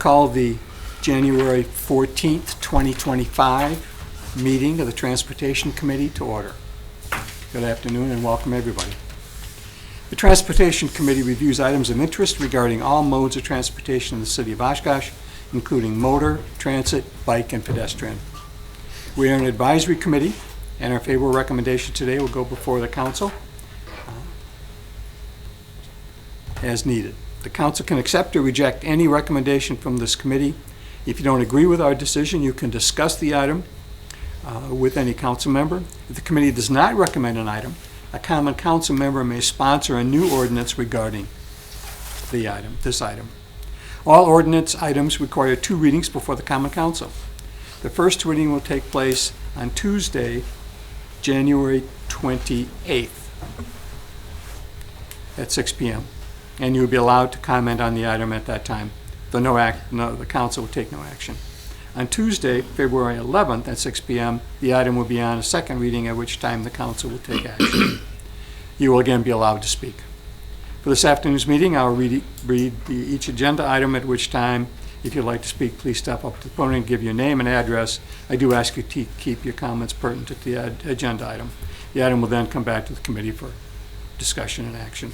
call the January 14th, 2025 meeting of the Transportation Committee to order. Good afternoon and welcome everybody. The Transportation Committee reviews items of interest regarding all modes of transportation in the city of Oshkosh, including motor, transit, bike, and pedestrian. We are an advisory committee, and our favorable recommendation today will go before the council as needed. The council can accept or reject any recommendation from this committee. If you don't agree with our decision, you can discuss the item with any council member. If the committee does not recommend an item, a common council member may sponsor a new ordinance regarding this item. All ordinance items require 2 readings before the common council. The first reading will take place on Tuesday, January 28th at 6 p.m. and you will be allowed to comment on the item at that time. The council will take no action. On Tuesday, February 11th at 6 p.m., the item will be on a second reading, at which time the council will take action. You will again be allowed to speak. For this afternoon's meeting, I'll read each agenda item, at which time, if you'd like to speak, please step up to the podium and give your name and address. I do ask you to keep your comments pertinent to the agenda item. The item will then come back to the committee for discussion and action.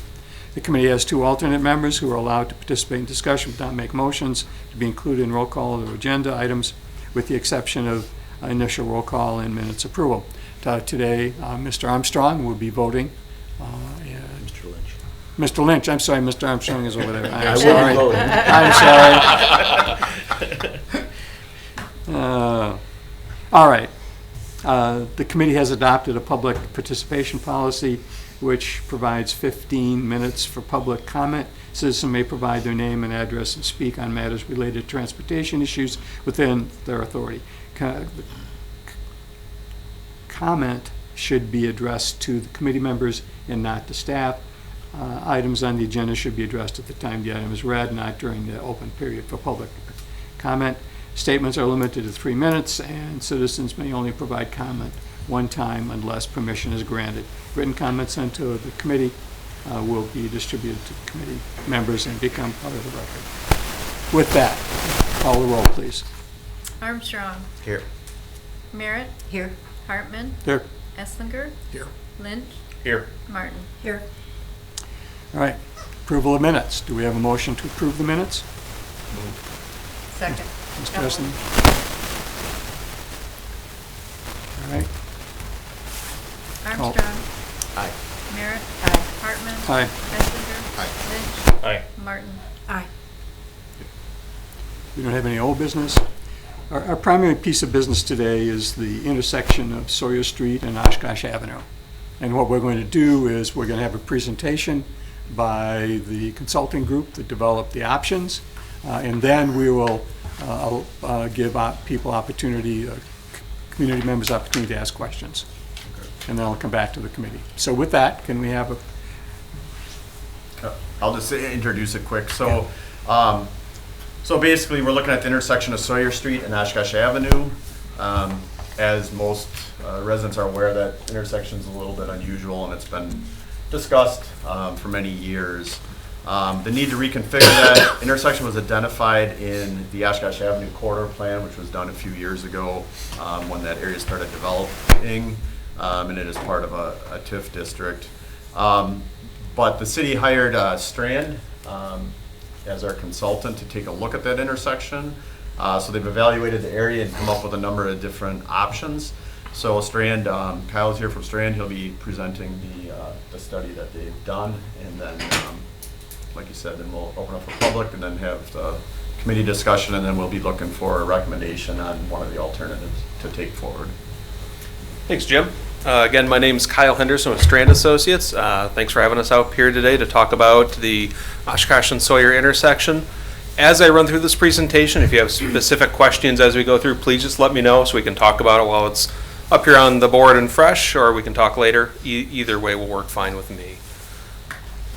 The committee has 2 alternate members who are allowed to participate in discussion but not make motions to be included in roll call or agenda items, with the exception of initial roll call and minutes approval. Today, Mr. Armstrong will be voting. Mr. Lynch. Mr. Lynch, I'm sorry, Mr. Armstrong is over there. I'm sorry. All right. The committee has adopted a public participation policy which provides 15 minutes for public comment. Citizens may provide their name and address and speak on matters related to transportation issues within their authority. Comment should be addressed to the committee members and not to staff. Items on the agenda should be addressed at the time the item is read, not during the open period for public comment. Statements are limited to 3 minutes, and citizens may only provide comment one time unless permission is granted. Written comments sent to the committee will be distributed to the committee members and become part of the record. With that, call the roll, please. Armstrong. Here. Merritt. Here. Hartman. Here. Esslinger. Here. Lynch. Here. Martin. Here. All right. Approval of minutes. Do we have a motion to approve the minutes? Second. Mr. Esling? All right. Armstrong. Aye. Merritt. Aye. Hartman. Aye. Esslinger. Aye. Lynch. Aye. Martin. Aye. We don't have any old business. Our primary piece of business today is the intersection of Sawyer Street and Oshkosh Avenue. And what we're going to do is we're going to have a presentation by the consulting group that developed the options, and then we will give people opportunity, community members opportunity to ask questions. And then I'll come back to the committee. So with that, can we have a... I'll just introduce it quick. So, so basically, we're looking at the intersection of Sawyer Street and Oshkosh Avenue. As most residents are aware, that intersection is a little bit unusual, and it's been discussed for many years. The need to reconfigure that intersection was identified in the Oshkosh Avenue corridor plan, which was done a few years ago when that area started developing, and it is part of a TIF district. But the city hired Strand as our consultant to take a look at that intersection. So they've evaluated the area and come up with a number of different options. So Strand, Kyle's here from Strand. He'll be presenting the study that they've done, and then, like you said, then we'll open up for public and then have the committee discussion, and then we'll be looking for a recommendation on one of the alternatives to take forward. Thanks, Jim. Again, my name is Kyle Henderson with Strand Associates. Thanks for having us out here today to talk about the Oshkosh and Sawyer intersection. As I run through this presentation, if you have specific questions as we go through, please just let me know so we can talk about it while it's up here on the board and fresh, or we can talk later. Either way will work fine with me.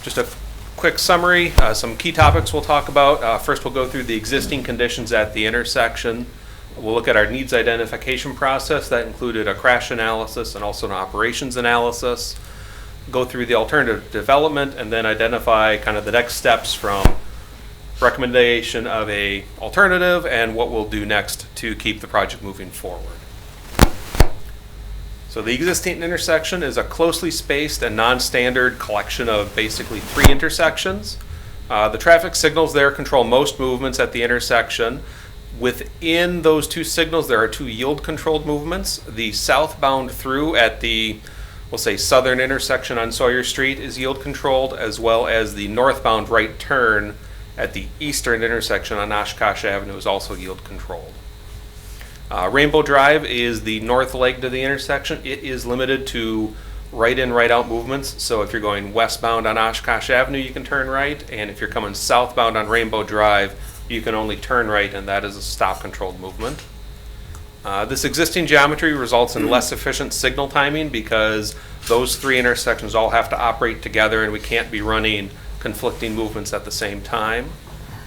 Just a quick summary, some key topics we'll talk about. First, we'll go through the existing conditions at the intersection. We'll look at our needs identification process that included a crash analysis and also an operations analysis. Go through the alternative development and then identify kind of the next steps from recommendation of a alternative, and what we'll do next to keep the project moving forward. So the existing intersection is a closely spaced and non-standard collection of basically 3 intersections. The traffic signals there control most movements at the intersection. Within those 2 signals, there are 2 yield-controlled movements. The southbound through at the, we'll say, southern intersection on Sawyer Street is yield-controlled, as well as the northbound right turn at the eastern intersection on Oshkosh Avenue is also yield-controlled. Rainbow Drive is the north leg to the intersection. It is limited to right-in, right-out movements. So if you're going westbound on Oshkosh Avenue, you can turn right. And if you're coming southbound on Rainbow Drive, you can only turn right, and that is a stop-controlled movement. This existing geometry results in less efficient signal timing because those 3 intersections all have to operate together, and we can't be running conflicting movements at the same time.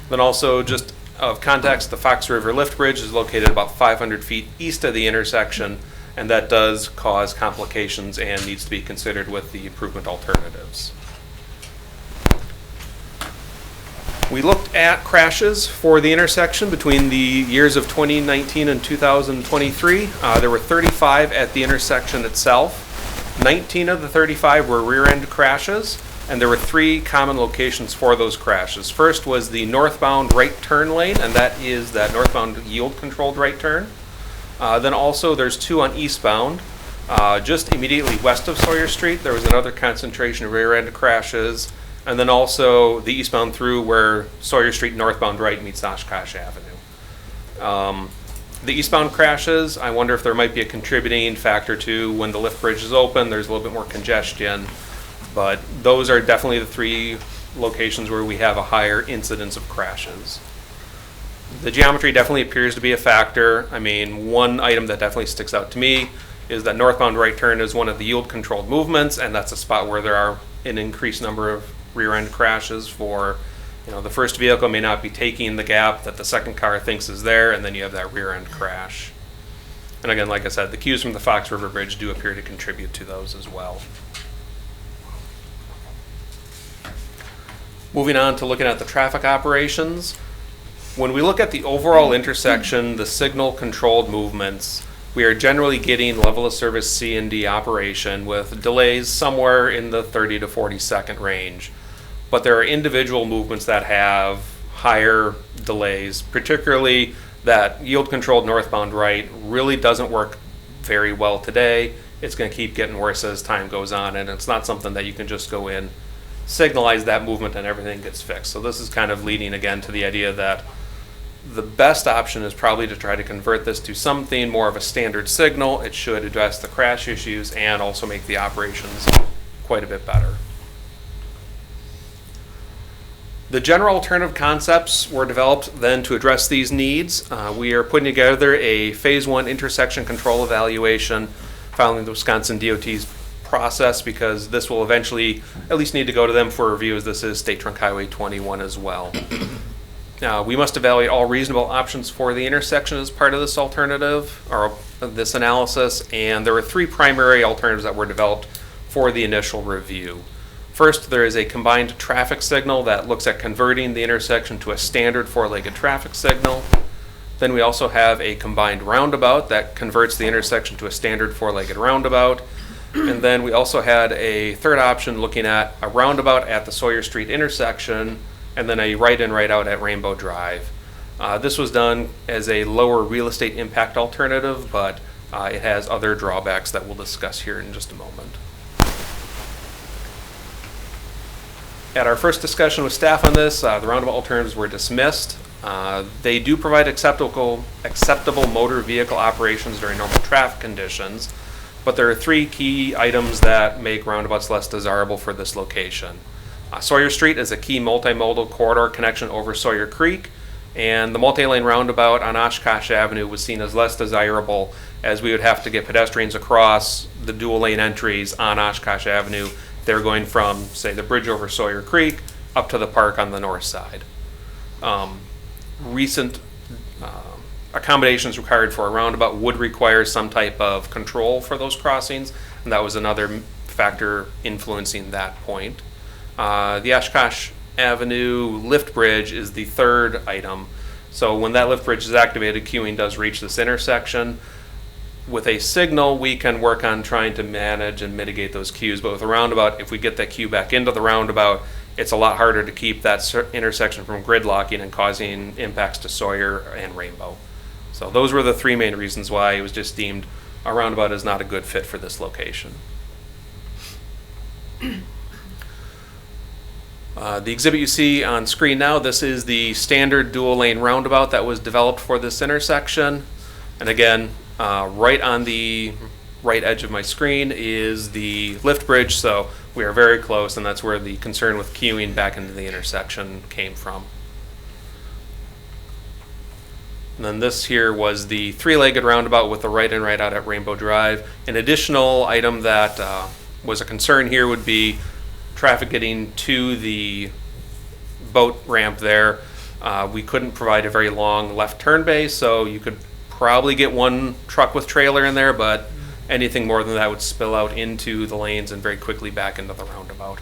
Then also, just of context, the Fox River Lift Bridge is located about 500 feet east of the intersection, and that does cause complications and needs to be considered with the improvement alternatives. We looked at crashes for the intersection between the years of 2019 and 2023. There were 35 at the intersection itself. 19 of the 35 were rear-end crashes, and there were 3 common locations for those crashes. First was the northbound right turn lane, and that is that northbound yield-controlled right turn. Then also there's 2 on eastbound. Just immediately west of Sawyer Street, there was another concentration of rear-end crashes. And then also the eastbound through where Sawyer Street northbound right meets Oshkosh Avenue. The eastbound crashes, I wonder if there might be a contributing factor to when the lift bridge is open, there's a little bit more congestion. But those are definitely the 3 locations where we have a higher incidence of crashes. The geometry definitely appears to be a factor. I mean, one item that definitely sticks out to me is that northbound right turn is one of the yield-controlled movements, and that's a spot where there are an increased number of rear-end crashes for, the first vehicle may not be taking the gap that the second car thinks is there, and then you have that rear-end crash. And again, like I said, the cues from the Fox River Bridge do appear to contribute to those as well. Moving on to looking at the traffic operations. When we look at the overall intersection, the signal-controlled movements, we are generally getting level of service C and D operation with delays somewhere in the 30 to 40 second range. But there are individual movements that have higher delays, particularly that yield-controlled northbound right really doesn't work very well today. It's going to keep getting worse as time goes on, and it's not something that you can just go in, signalize that movement, and everything gets fixed. So this is kind of leading again to the idea that the best option is probably to try to convert this to something more of a standard signal. It should address the crash issues and also make the operations quite a bit better. The general alternative concepts were developed then to address these needs. We are putting together a phase 1 intersection control evaluation following the Wisconsin DOT's process, because this will eventually at least need to go to them for review, as this is State Trunk Highway 21 as well. We must evaluate all reasonable options for the intersection as part of this alternative, or this analysis, and there were 3 primary alternatives that were developed for the initial review. First, there is a combined traffic signal that looks at converting the intersection to a standard 4-legged traffic signal. Then we also have a combined roundabout that converts the intersection to a standard 4-legged roundabout. And then we also had a third option looking at a roundabout at the Sawyer Street intersection, and then a right-in, right-out at Rainbow Drive. This was done as a lower real estate impact alternative, but it has other drawbacks that we'll discuss here in just a moment. At our first discussion with staff on this, the roundabout alternatives were dismissed. They do provide acceptable motor vehicle operations during normal traffic conditions, but there are 3 key items that make roundabouts less desirable for this location. Sawyer Street is a key multimodal corridor connection over Sawyer Creek, and the multi-lane roundabout on Oshkosh Avenue was seen as less desirable, as we would have to get pedestrians across the dual lane entries on Oshkosh Avenue. They're going from, say, the bridge over Sawyer Creek up to the park on the north side. Recent accommodations required for a roundabout would require some type of control for those crossings, and that was another factor influencing that point. The Oshkosh Avenue lift bridge is the third item. So when that lift bridge is activated, queuing does reach this intersection. With a signal, we can work on trying to manage and mitigate those queues. But with a roundabout, if we get that queue back into the roundabout, it's a lot harder to keep that intersection from gridlocking and causing impacts to Sawyer and Rainbow. So those were the three main reasons why it was just deemed a roundabout is not a good fit for this location. The exhibit you see on screen now, this is the standard dual lane roundabout that was developed for this intersection. And again, right on the right edge of my screen is the lift bridge, so we are very close, and that's where the concern with queuing back into the intersection came from. And then this here was the three-legged roundabout with the right in, right out at Rainbow Drive. An additional item that was a concern here would be traffic getting to the boat ramp there. We couldn't provide a very long left turn bay, so you could probably get one truck with trailer in there, but anything more than that would spill out into the lanes and very quickly back into the roundabout.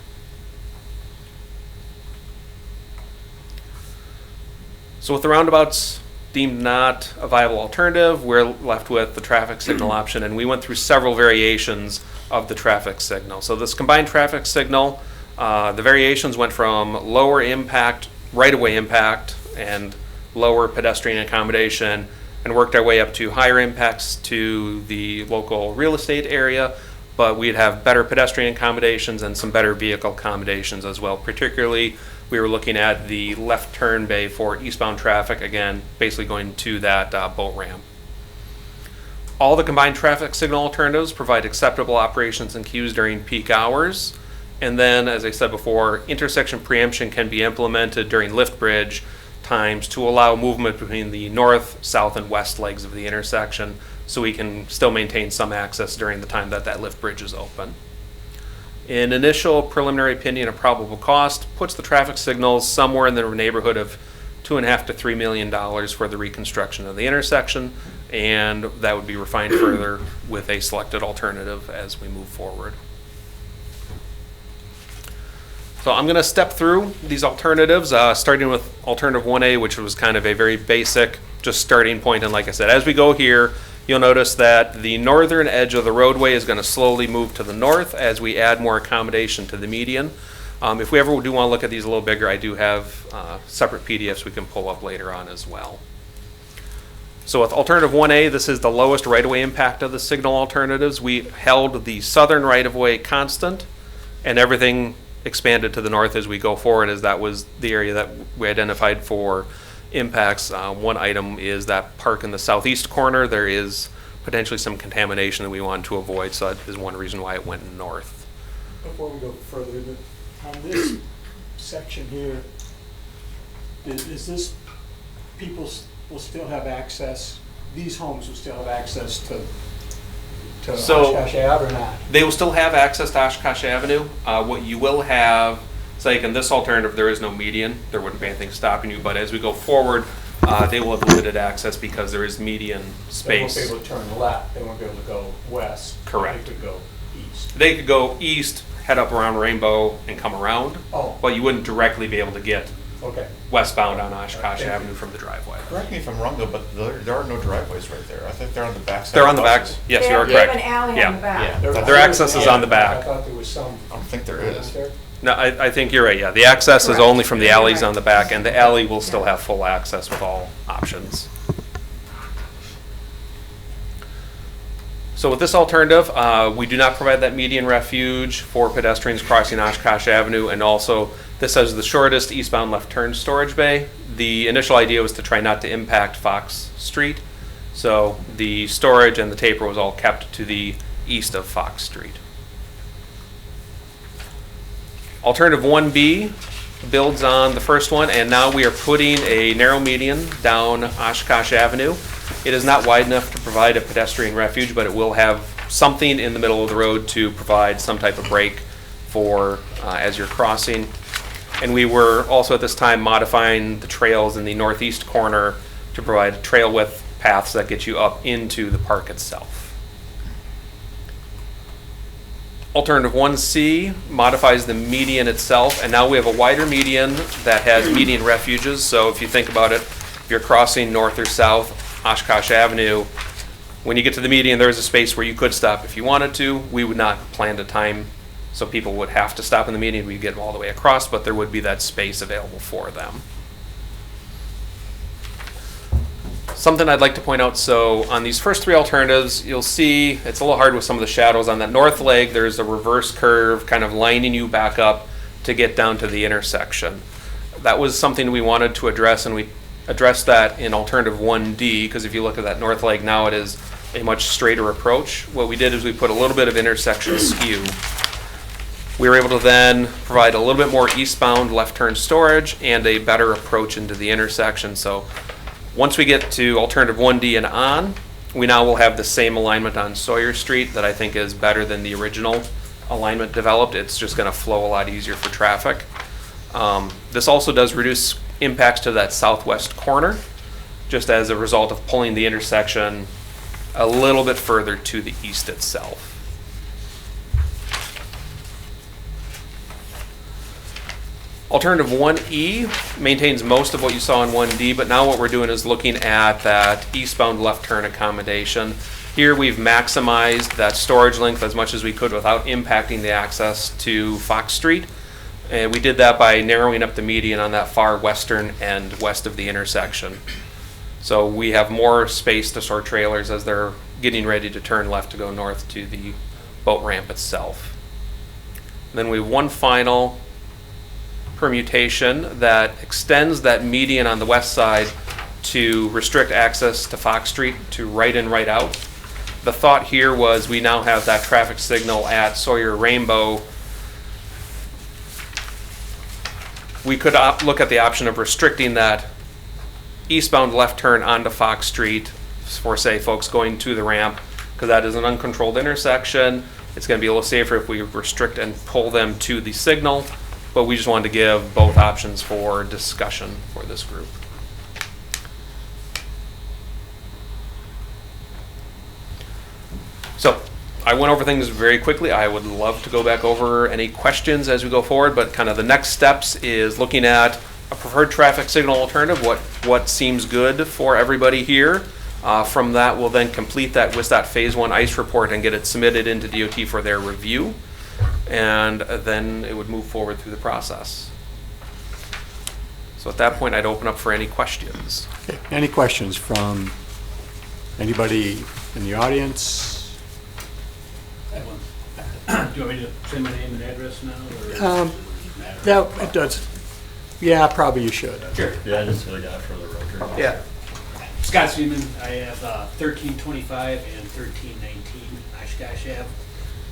So with the roundabouts deemed not a viable alternative, we're left with the traffic signal option, and we went through several variations of the traffic signal. So this combined traffic signal, the variations went from lower impact, right-of-way impact, and lower pedestrian accommodation, and worked our way up to higher impacts to the local real estate area, but we'd have better pedestrian accommodations and some better vehicle accommodations as well. Particularly, we were looking at the left turn bay for eastbound traffic, again, basically going to that boat ramp. All the combined traffic signal alternatives provide acceptable operations and queues during peak hours. And then, as I said before, intersection preemption can be implemented during lift bridge times to allow movement between the north, south, and west legs of the intersection, so we can still maintain some access during the time that that lift bridge is open. An initial preliminary opinion of probable cost puts the traffic signals somewhere in the neighborhood of $2.5 to $3 million for the reconstruction of the intersection, and that would be refined further with a selected alternative as we move forward. So I'm going to step through these alternatives, starting with alternative 1A, which was kind of a very basic, just starting point. And like I said, as we go here, you'll notice that the northern edge of the roadway is going to slowly move to the north as we add more accommodation to the median. If we ever do want to look at these a little bigger, I do have separate PDFs we can pull up later on as well. So with alternative 1A, this is the lowest right-of-way impact of the signal alternatives. We held the southern right-of-way constant, and everything expanded to the north as we go forward, as that was the area that we identified for impacts. One item is that park in the southeast corner. There is potentially some contamination that we wanted to avoid, so that is one reason why it went north. Before we go further, on this section here, is this, people will still have access, these homes will still have access to Oshkosh Ave or not? They will still have access to Oshkosh Avenue. What you will have, so like in this alternative, there is no median. There wouldn't be anything stopping you, but as we go forward, they will have limited access because there is median space. They won't be able to turn left, they won't be able to go west. Correct. They could go east. They could go east, head up around Rainbow, and come around. Oh. But you wouldn't directly be able to get Okay. westbound on Oshkosh Avenue from the driveway. Correct me if I'm wrong though, but there are no driveways right there. I think they're on the back side. They're on the of back. houses. Yes, you are They have correct. an alley Yeah. on the back. Yeah. Their access is on the I back. thought there was some. I don't think there is. There? No, I think you're right, yeah. The access is Correct. only from the You're alleys right. on the back, and the alley will still have full access with all options. So with this alternative, we do not provide that median refuge for pedestrians crossing Oshkosh Avenue, and also this has the shortest eastbound left turn storage bay. The initial idea was to try not to impact Fox Street, so the storage and the taper was all kept to the east of Fox Street. Alternative 1B builds on the first one, and now we are putting a narrow median down Oshkosh Avenue. It is not wide enough to provide a pedestrian refuge, but it will have something in the middle of the road to provide some type of break for as you're crossing. And we were also at this time modifying the trails in the northeast corner to provide trail width paths that get you up into the park itself. Alternative 1C modifies the median itself, and now we have a wider median that has median refuges. So if you think about it, if you're crossing north or south Oshkosh Avenue, when you get to the median, there's a space where you could stop if you wanted to. We would not plan to time, so people would have to stop in the median. We'd get them all the way across, but there would be that space available for them. Something I'd like to point out, so on these first three alternatives, you'll see it's a little hard with some of the shadows. On that north leg, there's a reverse curve kind of lining you back up to get down to the intersection. That was something we wanted to address, and we addressed that in alternative 1D, because if you look at that north leg now, it is a much straighter approach. What we did is we put a little bit of intersection skew. We were able to then provide a little bit more eastbound left turn storage and a better approach into the intersection. So once we get to alternative 1D and on, we now will have the same alignment on Sawyer Street that I think is better than the original alignment developed. It's just going to flow a lot easier for traffic. This also does reduce impacts to that southwest corner, just as a result of pulling the intersection a little bit further to the east itself. Alternative 1E maintains most of what you saw in 1D, but now what we're doing is looking at that eastbound left turn accommodation. Here we've maximized that storage length as much as we could without impacting the access to Fox Street. And we did that by narrowing up the median on that far western end west of the intersection. So we have more space to store trailers as they're getting ready to turn left to go north to the boat ramp itself. And then we have one final permutation that extends that median on the west side to restrict access to Fox Street to right in, right out. The thought here was we now have that traffic signal at Sawyer Rainbow. We could look at the option of restricting that eastbound left turn onto Fox Street for, say, folks going to the ramp, because that is an uncontrolled intersection. It's going to be a little safer if we restrict and pull them to the signal, but we just wanted to give both options for discussion for this group. So I went over things very quickly. I would love to go back over any questions as we go forward, but kind of the next steps is looking at a preferred traffic signal alternative, what seems good for everybody here. From that, we'll then complete that WISDOT Phase 1 ICE report and get it submitted into DOT for their review, and then it would move forward through the process. So at that point, I'd open up for any questions. Okay. Any questions from anybody in the audience? I have one. Do you want me to say my name and address now? Or does it matter? Yeah, it does. Yeah, probably you should. Sure. Yeah, I just really got it for the record. Yeah. Scott Seaman, I have 1325 and 1319 Oshkosh Ave.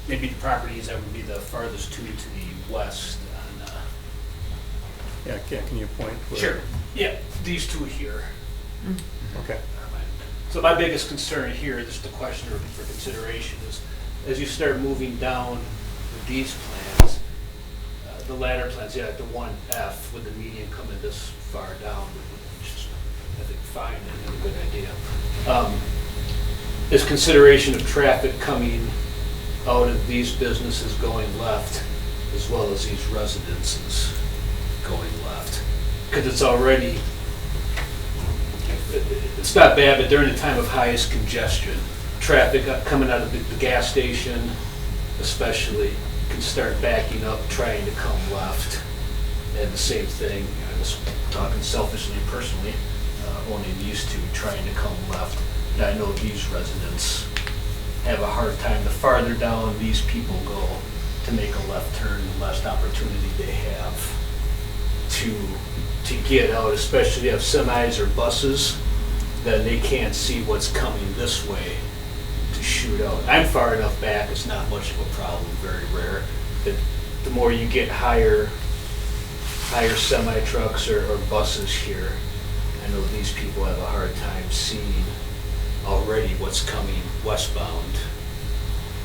Maybe the properties that would be the farthest to me to the west. On, Yeah, can you point? where- Sure. Yeah, these two here. Okay. So my biggest concern here, just a question for consideration, is as you start moving down with these plans, the latter plans, yeah, the 1F with the median coming this far down, which is, I think, fine and a good idea. Is consideration of traffic coming out of these businesses going left, as well as these residences going left. Because it's already, it's not bad, but during the time of highest congestion, traffic coming out of the gas station especially can start backing up, trying to come left. And the same thing, I was talking selfishly and personally, owning these two, trying to come left. And I know these residents have a hard time. The farther down these people go to make a left turn, the less opportunity they have to get out, especially if semis or buses, then they can't see what's coming this way to shoot out. I'm far enough back, it's not much of a problem, very rare. But the more you get higher semi trucks or buses here, I know these people have a hard time seeing already what's coming westbound.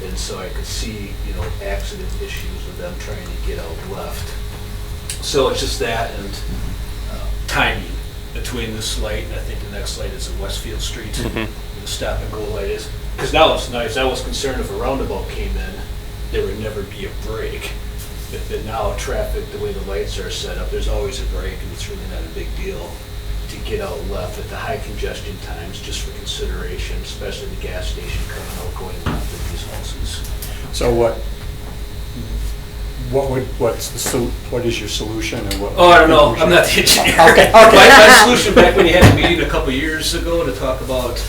And so I could see, accident issues with them trying to get out left. So it's just that and timing between this light. I think the next light is at Westfield Street. The stop and go light is. Because now it's nice. I was concerned if a roundabout came in there would never be a break. But now traffic, the way the lights are set up, there's always a break, and it's really not a big deal to get out left at the high congestion times, just for consideration, especially the gas station coming out, going left at these houses. So what is your solution and what? Oh, I don't know, I'm not the engineer. Okay. My solution back when you had a meeting a couple years ago to talk about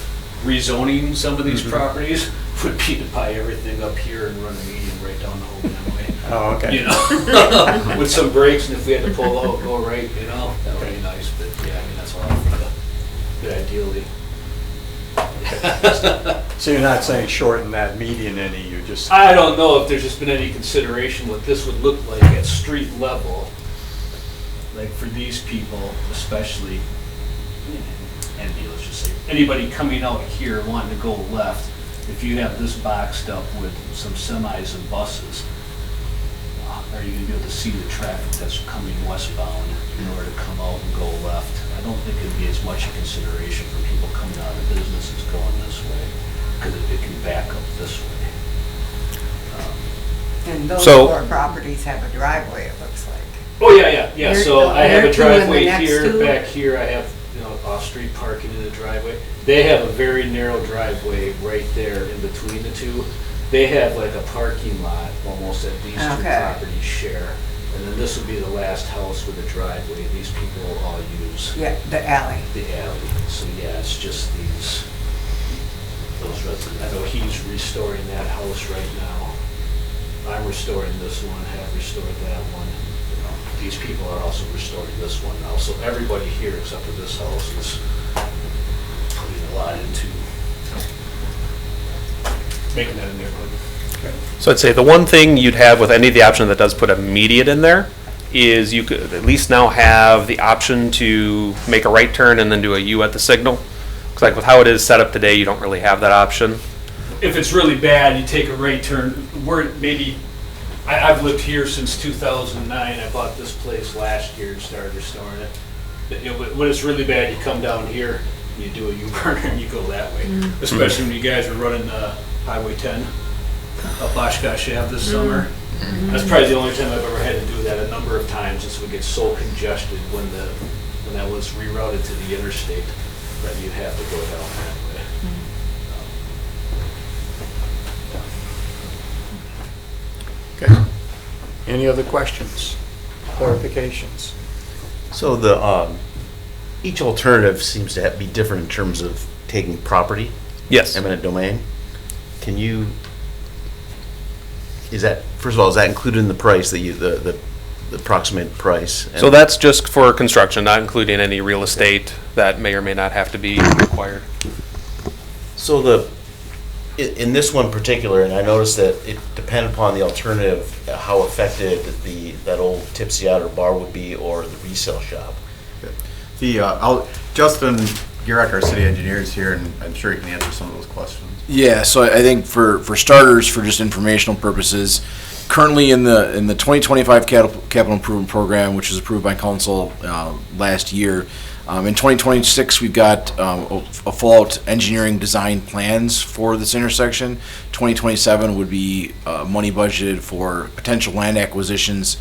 rezoning some of these properties would be to buy everything up here and run a median right down the whole damn way. Oh, okay. You know, with some brakes, and if we had to pull out, go right, you know, that would be nice, but yeah, I mean, that's all I think, but ideally. So you're not saying shorten that median any, you just, I don't know if there's just been any consideration what this would look like at street level, like for these people especially, and let's just say, anybody coming out here wanting to go left, if you have this boxed up with some semis and buses, are you gonna be able to see the traffic that's coming westbound in order to come out and go left? I don't think it'd be as much a consideration for people coming out of businesses going this way, because it can back up this way. And those So- 4 properties have a driveway, it looks like. Oh, yeah, so I have a There are 2 in the driveway next here, 2? back here, I have, off-street parking in the driveway. They have a very narrow driveway right there in between the two. They have like a parking lot almost that these 2 Okay. properties share. And then this would be the last house with a driveway these people will all use, Yeah, the alley. the alley. So yeah, it's just those residents. I know he's restoring that house right now. I'm restoring this one, have restored that one. These people are also restoring this one now. So everybody here except for this house is putting a lot into making that a neighborhood. So I'd say the one thing you'd have with any of the option that does put immediate in there is you could at least now have the option to make a right turn and then do a U at the signal. Because like with how it is set up today, you don't really have that option. If it's really bad, you take a right turn. I've lived here since 2009. I bought this place last year and started restoring it. But, but when it's really bad, you come down here, you do a U-turn and you go that way. Especially when you guys are running Highway 10 up Oshkosh Ave this summer. That's probably the only time I've ever had to do that a number of times, since we get so congested when that was rerouted to the interstate that you'd have to go down that way. okay. Any other questions, clarifications? So each alternative seems to be different in terms of taking property, Yes. eminent domain. Can you, first of all, is that included in the price that the approximate price? So that's just for construction, not including any real estate that may or may not have to be required. So in this one particular, and I noticed that it depended upon the alternative, how affected that old tipsy outer bar would be or the resale shop. Justin Garrett, our city engineer, is here, and I'm sure he can answer some of those questions. Yeah, so I think for starters, for just informational purposes, currently in the 2025 capital improvement program, which was approved by council last year, in 2026 we've got a full-out engineering design plans for this intersection. 2027 would be money budgeted for potential land acquisitions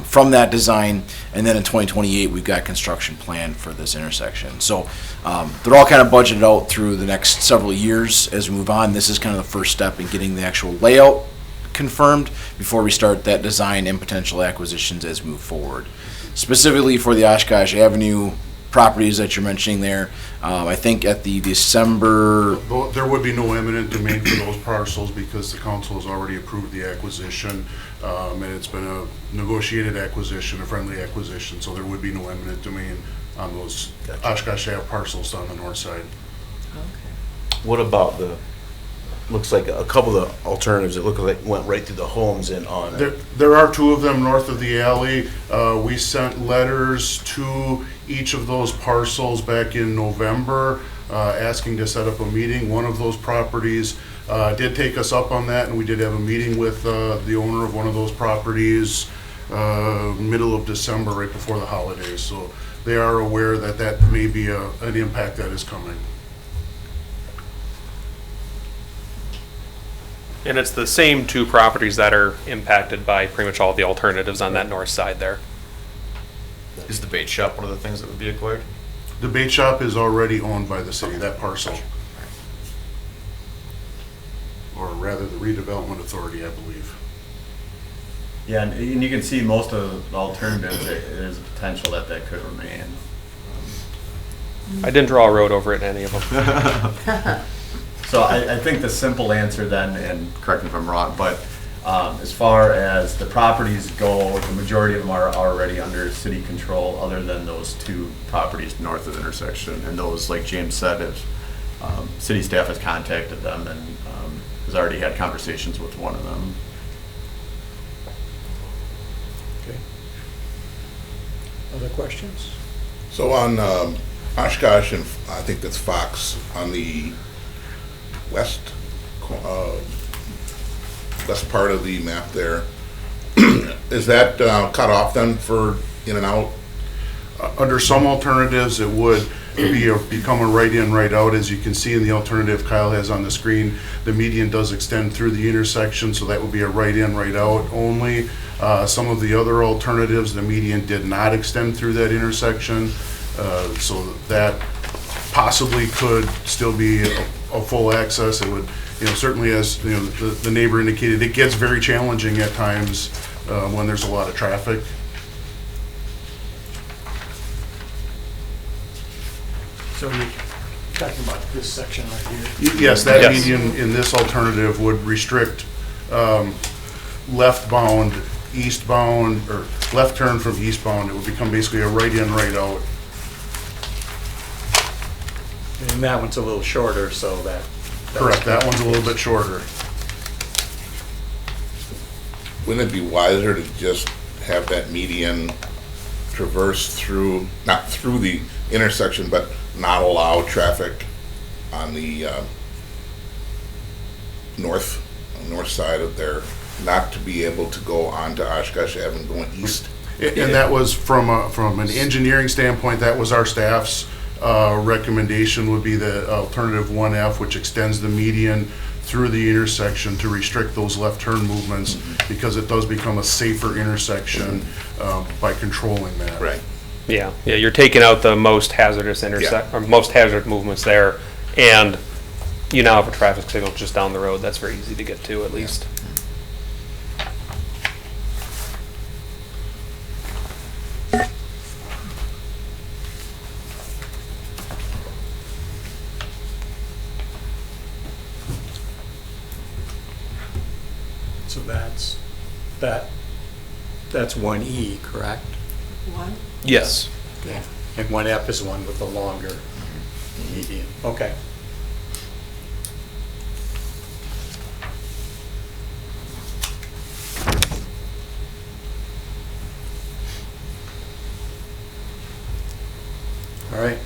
from that design, and then in 2028 we've got construction planned for this intersection. So they're all kind of budgeted out through the next several years as we move on. This is kind of the first step in getting the actual layout confirmed before we start that design and potential acquisitions as we move forward. Specifically for the Oshkosh Avenue properties that you're mentioning there, I think at the December... There would be no eminent domain for those parcels because the council has already approved the acquisition, and it's been a negotiated acquisition, a friendly acquisition, so there would be no eminent domain on those Oshkosh Ave parcels on the north side. What about looks like a couple of the alternatives that look like went right through the homes and on. There are 2 of them north of the alley. We sent letters to each of those parcels back in November asking to set up a meeting. One of those properties did take us up on that, and we did have a meeting with the owner of one of those properties middle of December, right before the holidays. So they are aware that may be an impact that is coming. And it's the same two properties that are impacted by pretty much all the alternatives on that north side there. Is the bait shop one of the things that would be acquired? The bait shop is already owned by the city, that parcel. Or rather, the redevelopment authority, I believe. Yeah, and you can see most of the alternatives, there's a potential that that could remain. I didn't draw a road over it in any of them. So I think the simple answer then, and correct me if I'm wrong, but as far as the properties go, the majority of them are already under city control, other than those two properties north of the intersection. And those, like James said, if city staff has contacted them and has already had conversations with one of them. Okay. Other questions? So on Oshkosh and I think that's Fox on the west west part of the map there, is that cut off then for in and out? Under some alternatives, it would become a right-in, right-out. As you can see in the alternative Kyle has on the screen, the median does extend through the intersection, so that would be a right-in, right-out only. Some of the other alternatives, the median did not extend through that intersection, so that possibly could still be a full access. It would, certainly, as the neighbor indicated, it gets very challenging at times when there's a lot of traffic. So you're talking about this section right here? Yes, that Yes. median in this alternative would restrict left-bound, eastbound, or left turn from eastbound. It would become basically a right-in, right-out. And that one's a little shorter, so that. Correct, that one's a little bit shorter. Wouldn't it be wiser to just have that median traverse through, not through the intersection, but not allow traffic on the north side of there, not to be able to go onto Oshkosh Avenue going east? And that was from an engineering standpoint, that was our staff's recommendation, would be the alternative 1F, which extends the median through the intersection to restrict those left turn movements, because it does become a safer intersection by controlling that. Right. Yeah, you're taking out the most hazardous or most hazard movements there, and you now have a traffic signal just down the road. That's very easy to get to, at least. So that's 1E, correct? One? Yes. Okay. And 1F is one with the longer median. Okay. All right.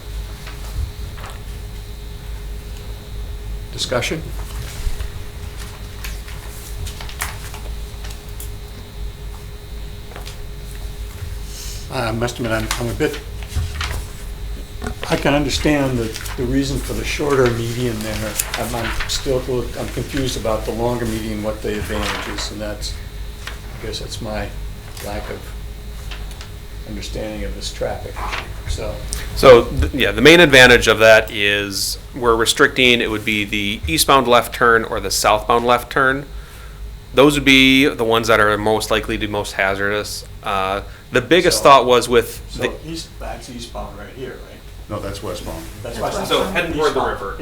Discussion? I must admit, I'm a bit, I can understand the reason for the shorter median there. I'm confused about the longer median, what the advantage is, and I guess that's my lack of understanding of this traffic issue, So, the main advantage of that is we're restricting, it would be the eastbound left turn or the southbound left turn. Those would be the ones that are most likely to be most hazardous. The biggest So- thought was with So that's eastbound right here, right? No, that's westbound. That's westbound. So heading toward the Eastbound. river.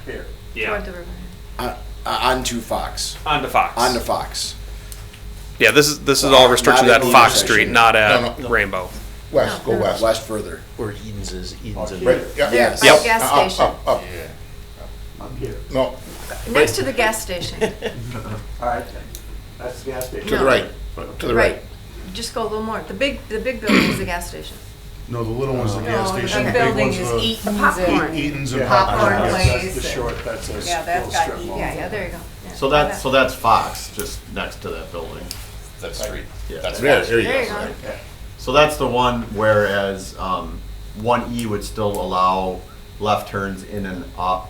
Here. Toward the river. Onto Fox. Onto Fox. Onto Fox. Yeah, this is all restricted Not at at the Fox intersection. Street, not at No, no. Rainbow. West, go west. West further. Where Eden's is, Eden's in. Right, yeah. Yes. By the gas Up, station. up, up. Up here. No, Next to the gas station. All right, then. That's the gas station. to the right, to the right. Just go a little more. The big building is the gas station. No, the little one's the gas No, station. the The big building one's is the Eaton's popcorn. and, Eaton's and Yeah. Popcorn Popcorn. place. That's the short, that's a Yeah, that's little got strip Eaton's. mall. Yeah, there you go. Yeah. So that's Fox, just next to that building. That street. Yeah. That's There, there you There you go. go. Okay. So that's the one, whereas 1E would still allow left turns in and off,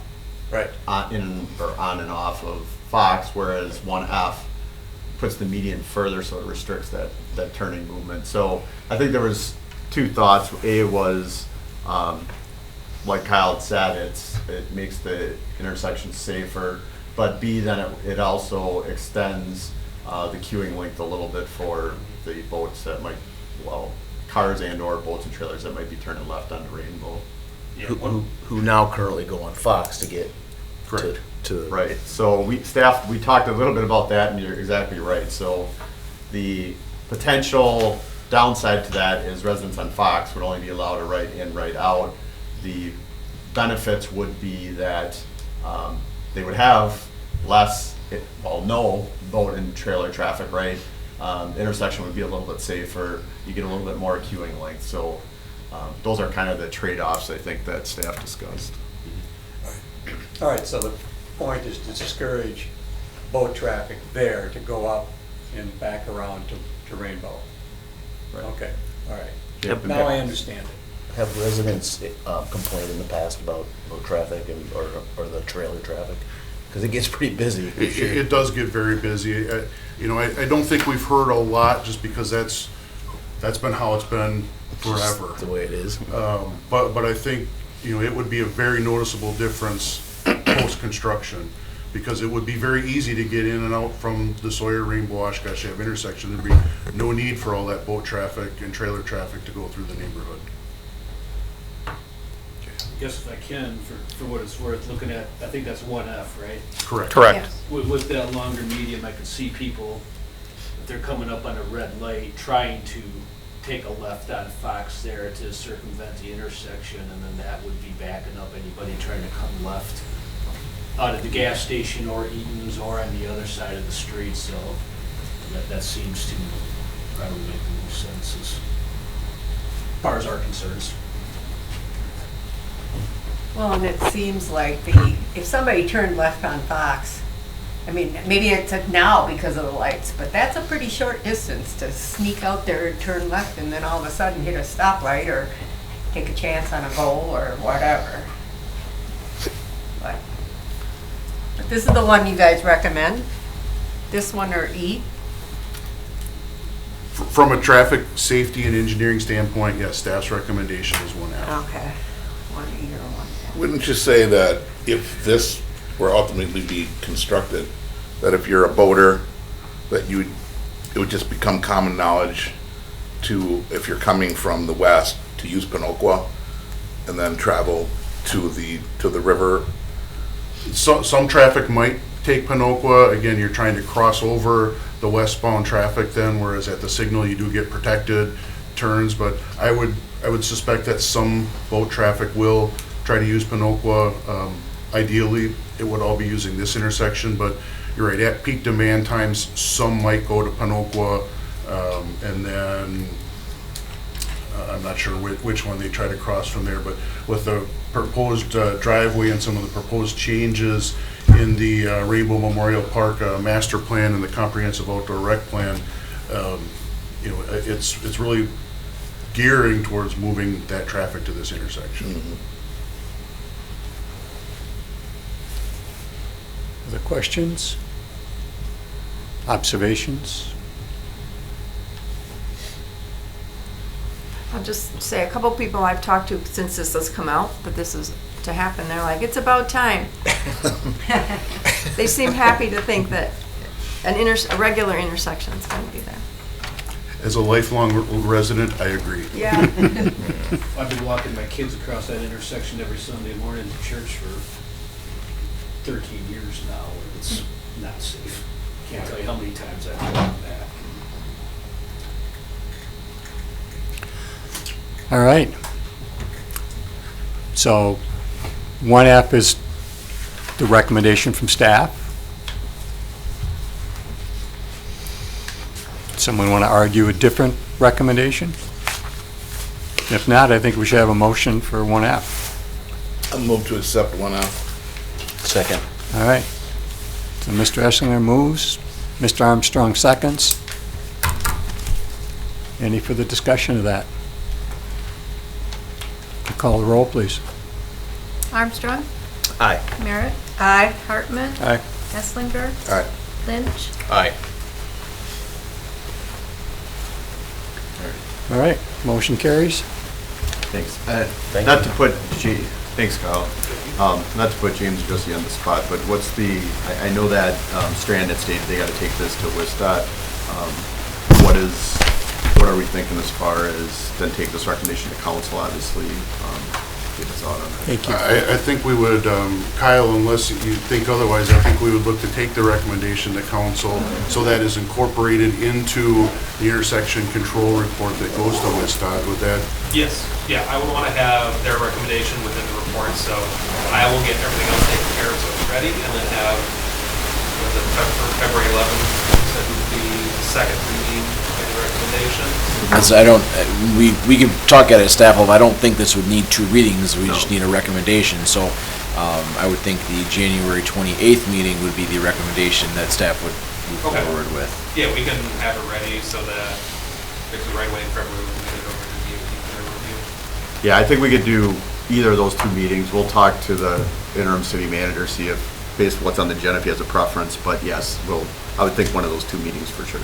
Right. on and off of Fox, whereas 1F puts the median further, so it restricts that turning movement. So I think there was two thoughts. A was, like Kyle had said, it makes the intersection safer, but B, then it also extends the queuing length a little bit for the boats that might, well, cars and or boats and trailers that might be turning left onto Rainbow. Who now currently go on Fox to get to Right, so we talked a little bit about that, and you're exactly right. So the potential downside to that is residents on Fox would only be allowed to write in, write out. The benefits would be that they would have no boat and trailer traffic, right? The intersection would be a little bit safer. You get a little bit more queuing length. So those are kind of the trade-offs I think that staff discussed. All right, so the point is to discourage boat traffic there to go up and back around to Rainbow. Right. Okay, all right. Yep. Now I understand it. Have residents complained in the past about boat traffic or the trailer traffic? Because it gets pretty busy. It does get very busy. I don't think we've heard a lot, just because that's been how it's been forever. Just the way it is. But I think, it would be a very noticeable difference post-construction, because it would be very easy to get in and out from the Sawyer, Rainbow, Oshkosh Ave intersection. There'd be no need for all that boat traffic and trailer traffic to go through the neighborhood. I guess if I can, for what it's worth, looking at, I think that's 1F, right? Correct. Correct. With that longer medium, I could see people, if they're coming up on a red light, trying to take a left on Fox there to circumvent the intersection, and then that would be backing up anybody trying to come left out of the gas station or Eaton's or on the other side of the street. So that seems to probably make the most sense as far as our concerns. Well, and it seems like if somebody turned left on Fox, I mean, maybe it's now because of the lights, but that's a pretty short distance to sneak out there and turn left and then all of a sudden hit a stoplight or take a chance on a goal or whatever. But this is the one you guys recommend? This one or E? From a traffic safety and engineering standpoint, yes, staff's recommendation is 1F. Okay. One E or one F. Wouldn't you say that if this were ultimately be constructed, that if you're a boater, that it would just become common knowledge to, if you're coming from the west, to use Pinoqua and then travel to the river? Some traffic might take Pinoqua. Again, you're trying to cross over the westbound traffic then, whereas at the signal you do get protected turns. But I would suspect that some boat traffic will try to use Pinoqua. Ideally, it would all be using this intersection, but you're right, at peak demand times, some might go to Pinoqua, and then I'm not sure which one they try to cross from there, but with the proposed driveway and some of the proposed changes in the Rainbow Memorial Park master plan and the comprehensive outdoor rec plan, it's really gearing towards moving that traffic to this intersection. Mm-hmm. Other questions? Observations? I'll just say, a couple people I've talked to since this has come out, but this is to happen, they're like, it's about time. They seem happy to think that a regular intersection is going to be there. As a lifelong resident, I agree. Yeah. I've been walking my kids across that intersection every Sunday morning to church for 13 years now, and it's not safe. Can't tell you how many times I've walked that. All right. So 1F is the recommendation from staff. Someone want to argue a different recommendation? If not, I think we should have a motion for 1F. I move to accept 1F. Second. All right. So Mr. Esslinger moves, Mr. Armstrong seconds. Any further discussion of that? Call the roll, please. Armstrong? Aye. Merritt? Aye. Hartman? Aye. Hesslinger, Aye. Lynch. Aye. All right, motion carries. Thanks. Thank Not you. to put, thanks, Kyle. Not to put James and Jesse on the spot, but what's the, I know that Strand had stated they got to take this to WISDOT. What are we thinking as far as then take this recommendation to council, obviously, get us out on that? Thank you. I think we would, Kyle, unless you think otherwise, I think we would look to take the recommendation to council so that is incorporated into the intersection control report that goes to WISDOT. Would that, Yes, yeah, I would want to have their recommendation within the report, so I will get everything else taken care of so it's ready, and then have, was it February 11th, so the second reading of the recommendation. As I don't, we can talk at a staff level. I don't think this would need 2 readings. We just need a recommendation. So I would think the January 28th meeting would be the recommendation that staff would move forward with. Yeah, we can have it ready so that basically right away in February, we can get it over to DOT for their review. Yeah, I think we could do either of those 2 meetings. We'll talk to the interim city manager, see if, based on what's on the agenda, if he has a preference, but yes, I would think one of those 2 meetings for sure.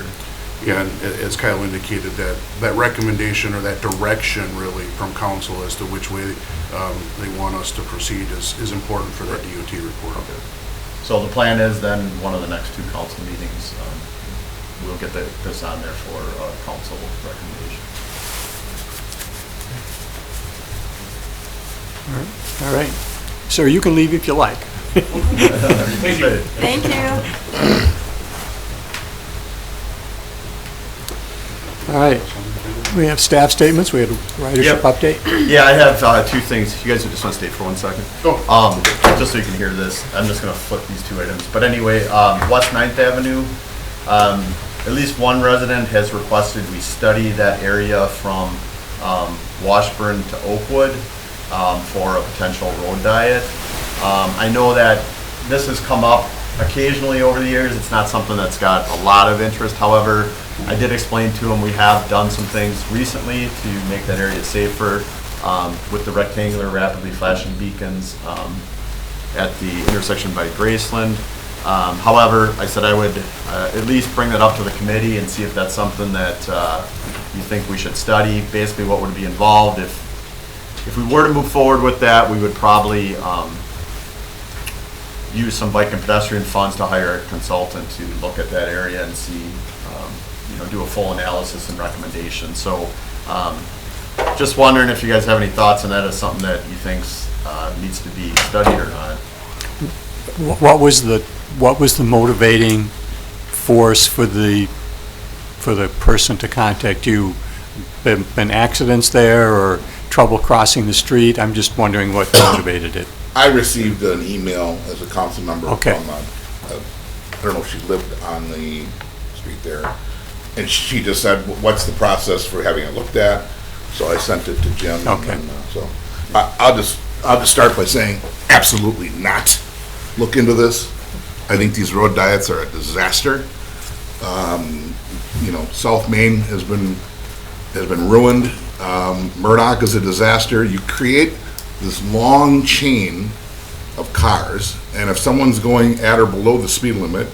yeah, and as Kyle indicated, that recommendation or that direction really from council as to which way they want us to proceed is important for that DOT report. So the plan is then, one of the next 2 council meetings, we'll get this on there for council recommendation. All right. Sir, you can leave if you like. Thank you. Thank you. All right. We have staff statements. We have a ridership Yep. update. Yeah, I have 2 things. You guys just want to stay for 1 second? Oh. Just so you can hear this, I'm just going to flip these 2 items. But anyway, West 9th Avenue, at least one resident has requested we study that area from Washburn to Oakwood for a potential road diet. I know that this has come up occasionally over the years. It's not something that's got a lot of interest. However, I did explain to them we have done some things recently to make that area safer with the rectangular rapidly flashing beacons at the intersection by Graceland. However, I said I would at least bring that up to the committee and see if that's something that you think we should study. Basically, what would be involved if we were to move forward with that, we would probably use some bike and pedestrian funds to hire a consultant to look at that area and see, do a full analysis and recommendation. So just wondering if you guys have any thoughts on that as something that you think needs to be studied or not. What was the motivating force for the person to contact you? Been accidents there or trouble crossing the street? I'm just wondering what motivated it. I received an email as a council member Okay. from, I don't know if she lived on the street there, and she just said, what's the process for having it looked at? So I sent it to Jim. and Okay. then, so I'll just start by saying, absolutely not look into this. I think these road diets are a disaster. South Main has been ruined. Murdoch is a disaster. You create this long chain of cars, and if someone's going at or below the speed limit,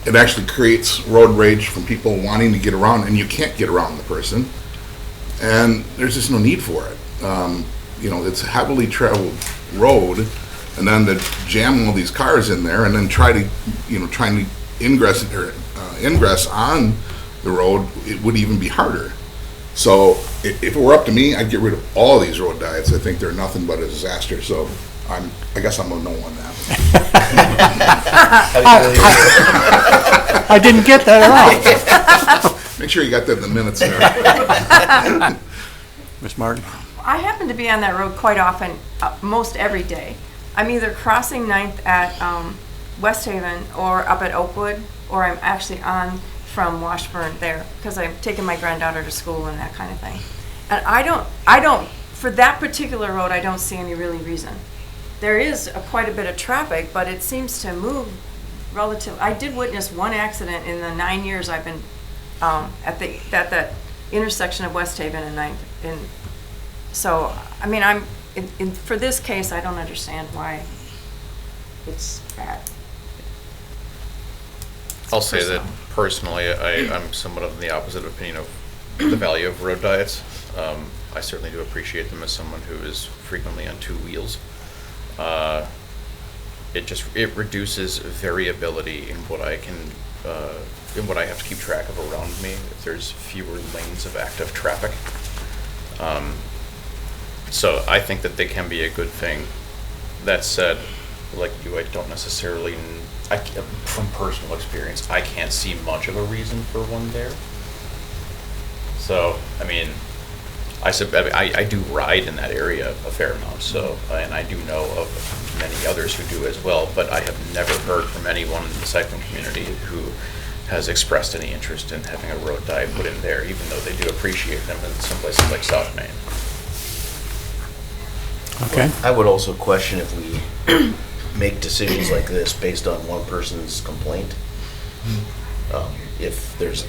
it actually creates road rage from people wanting to get around, and you can't get around the person, and there's just no need for it. It's a heavily traveled road, and then to jam all these cars in there and then trying to ingress on the road, it would even be harder. So if it were up to me, I'd get rid of all of these road diets. I think they're nothing but a disaster. So I guess I'm a no on that. I didn't get that at all. Make sure you got that in the minutes there. Ms. Martin? I happen to be on that road quite often, most every day. I'm either crossing 9th at West Haven or up at Oakwood, or I'm actually on from Washburn there, because I'm taking my granddaughter to school and that kind of thing. And I don't, for that particular road, I don't see any really reason. There is quite a bit of traffic, but it seems to move relative. I did witness one accident in the 9 years I've been at the intersection of West Haven and 9th. So, I mean, for this case, I don't understand why it's bad. I'll say that personally, I'm somewhat of the opposite opinion of the value of road diets. I certainly do appreciate them as someone who is frequently on two wheels. It reduces variability in what I can, in what I have to keep track of around me. If there's fewer lanes of active traffic. So I think that they can be a good thing. That said, like you, I don't necessarily, from personal experience, I can't see much of a reason for one there. So, I mean, I do ride in that area a fair amount, so, and I do know of many others who do as well, but I have never heard from anyone in the cycling community who has expressed any interest in having a road diet put in there, even though they do appreciate them in some places like South Maine. Okay. I would also question if we make decisions like this based on one person's complaint. If there's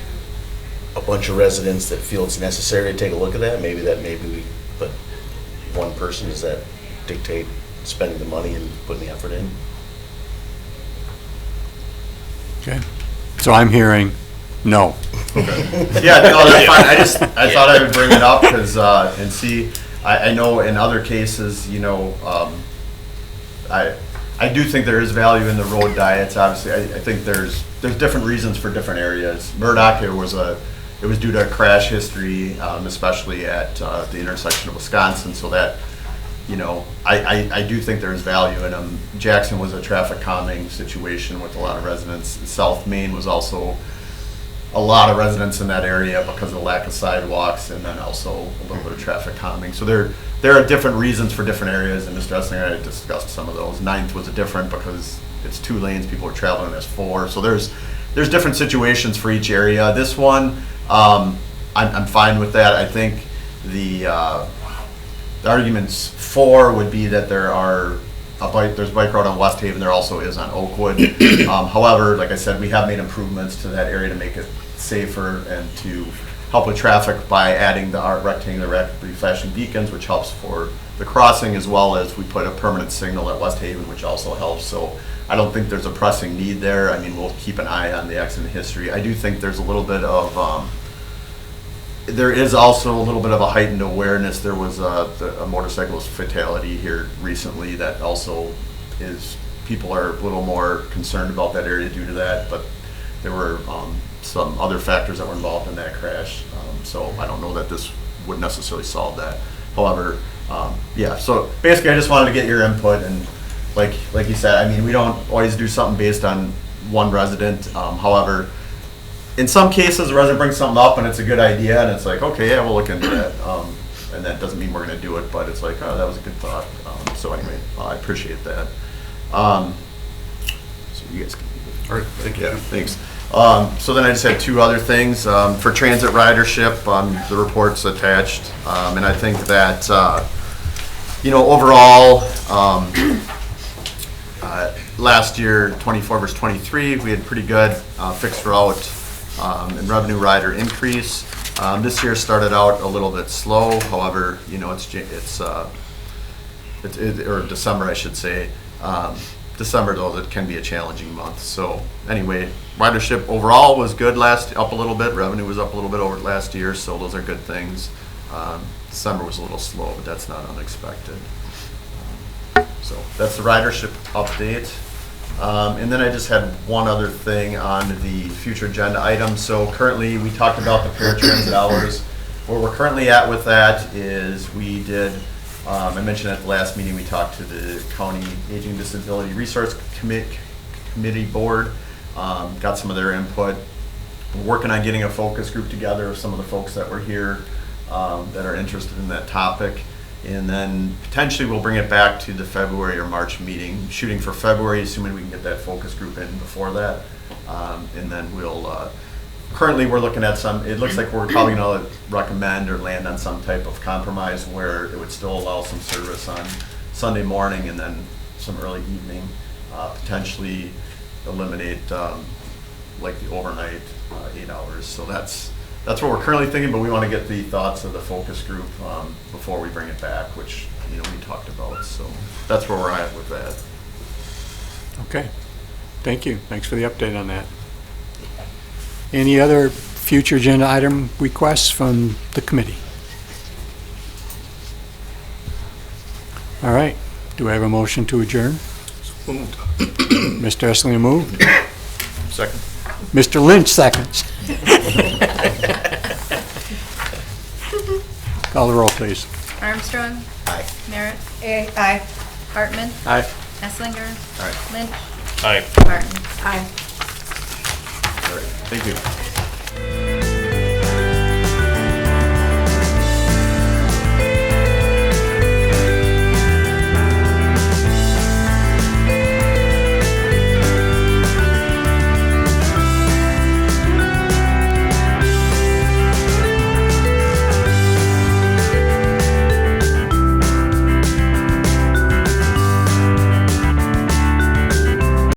a bunch of residents that feel it's necessary to take a look at that, maybe but one person, does that dictate spending the money and putting the effort in? Okay. So I'm hearing no. Yeah, no, that's fine. I thought I would bring it up because, and see, I know in other cases, you know, I do think there is value in the road diets. Obviously, I think there's different reasons for different areas. Murdoch, it was due to a crash history, especially at the intersection of Wisconsin. So that, you know, I do think there's value in them. Jackson was a traffic calming situation with a lot of residents. South Maine was also a lot of residents in that area because of the lack of sidewalks, and then also a little bit of traffic calming. So there are different reasons for different areas, and Mr. Esslinger, I discussed some of those. Ninth was a different because it's 2 lanes, people are traveling as 4. So there's different situations for each area. This one, I'm fine with that. I think the arguments for would be that there's a bike road on West Haven, there also is on Oakwood. However, like I said, we have made improvements to that area to make it safer and to help with traffic by adding our rectangular rapidly flashing beacons, which helps for the crossing, as well as we put a permanent signal at West Haven, which also helps. So I don't think there's a pressing need there. I mean, we'll keep an eye on the accident history. I do think there's a little bit of, there is also a little bit of a heightened awareness. There was a motorcyclist fatality here recently that also people are a little more concerned about that area due to that, but there were some other factors that were involved in that crash. So I don't know that this would necessarily solve that. However, yeah, so basically I just wanted to get your input, and like you said, I mean, we don't always do something based on one resident. However, in some cases, the resident brings something up and it's a good idea, and it's like, okay, yeah, we'll look into that. And that doesn't mean we're going to do it, but it's like, oh, that was a good thought. So anyway, I appreciate that. So you guys can. All right, thank you. Yeah, thanks. So then I just had 2 other things. For transit ridership, the report's attached. And I think that, you know, overall, last year, 24 versus 23, we had pretty good fixed route and revenue rider increase. This year started out a little bit slow. However, you know, or December, I should say. December, though, that can be a challenging month. So anyway, ridership overall was good up a little bit. Revenue was up a little bit over last year, so those are good things. December was a little slow, but that's not unexpected. So that's the ridership update. And then I just had one other thing on the future agenda items. So currently, we talked about the paratransit hours. Where we're currently at with that is we did, I mentioned at the last meeting, we talked to the County Aging Disability Resource Committee Board, got some of their input. We're working on getting a focus group together of some of the folks that were here that are interested in that topic. And then potentially we'll bring it back to the February or March meeting, shooting for February, assuming we can get that focus group in before that. And then we'll, currently we're looking at it looks like we're probably going to recommend or land on some type of compromise where it would still allow some service on Sunday morning and then some early evening, potentially eliminate like the overnight 8 hours. So that's what we're currently thinking, but we want to get the thoughts of the focus group before we bring it back, which, you know, we talked about. So that's where we're at with that. Okay. Thank you. Thanks for the update on that. Any other future agenda item requests from the committee? All right, do I have a motion to adjourn? Mr. Essling moved. Second. Mr. Lynch seconds. Call the roll, please. Armstrong. Aye. Merritt. Aye. Hartman. Aye. Esslinger. Aye. Lynch. Aye. Martin. Aye. All right, thank you.